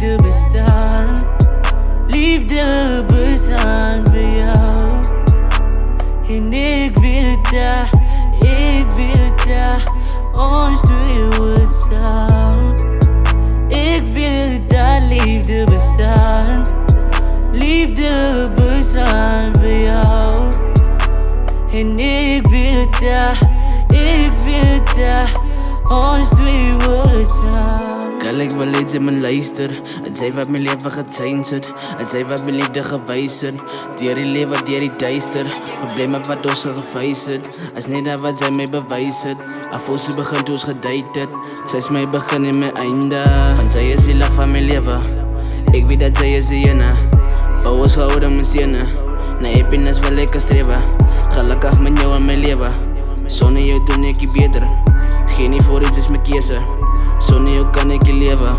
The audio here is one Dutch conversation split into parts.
liefde bestaan. Liefde bestaan bij jou. En ik wil daar, ons twee wordt samen. Ik wil daar liefde bestaan. Liefde bestaan bij jou. En ik wil daar, ons twee wordt samen. Girl, ik wil iets in mijn luister. Het zij wat mijn leven gechange het. Het zij wat mijn liefde gewijzigd. Dier die leven, dier die duister. Problemen wat ons gewijzigd. Als niet dat wat zij mij bewijst. Afvoer ze begint ons gedated. Zij is mijn begin en mijn einde. Van zij is die lach van mijn leven. Ik weet dat zij is de ene. Bouw ons gehouden mijn zinnen. Naar happiness wil ik streven. Gelukkig met jou in mijn leven. Zonder jou doe ik je beter. Geen niet voor iets is mijn keuze. Zonder jou kan ik je leven.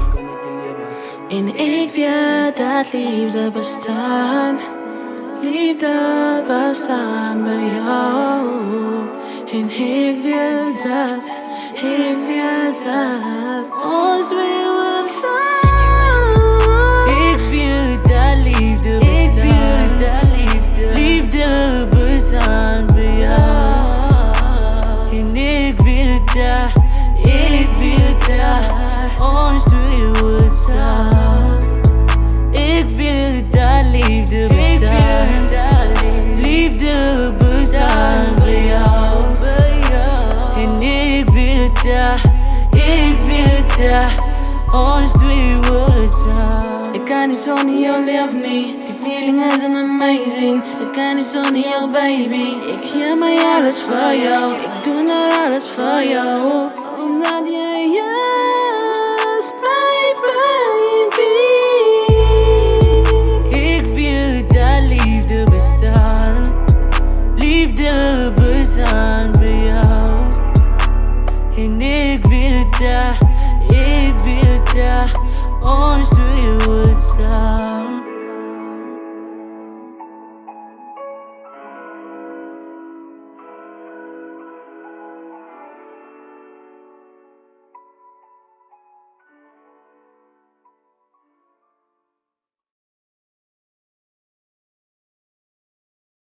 En ik wil dat liefde bestaan. Liefde bestaan bij jou. En ik wil dat, ons twee wordt samen. Ik wil dat liefde bestaan. Liefde bestaan bij jou. En ik wil dat, ons twee wordt samen. Ik wil dat liefde bestaan. Liefde bestaan bij jou. En ik wil dat, ons twee wordt samen. Ik kan niet zonder jou leven niet. Die feeling is amazing. Ik kan niet zonder jou baby. Ik geef mij alles voor jou. Ik doe nou alles voor jou. Omdat jij is mijn baby. Ik wil dat liefde bestaan. Liefde bestaan bij jou. En ik wil dat, ons twee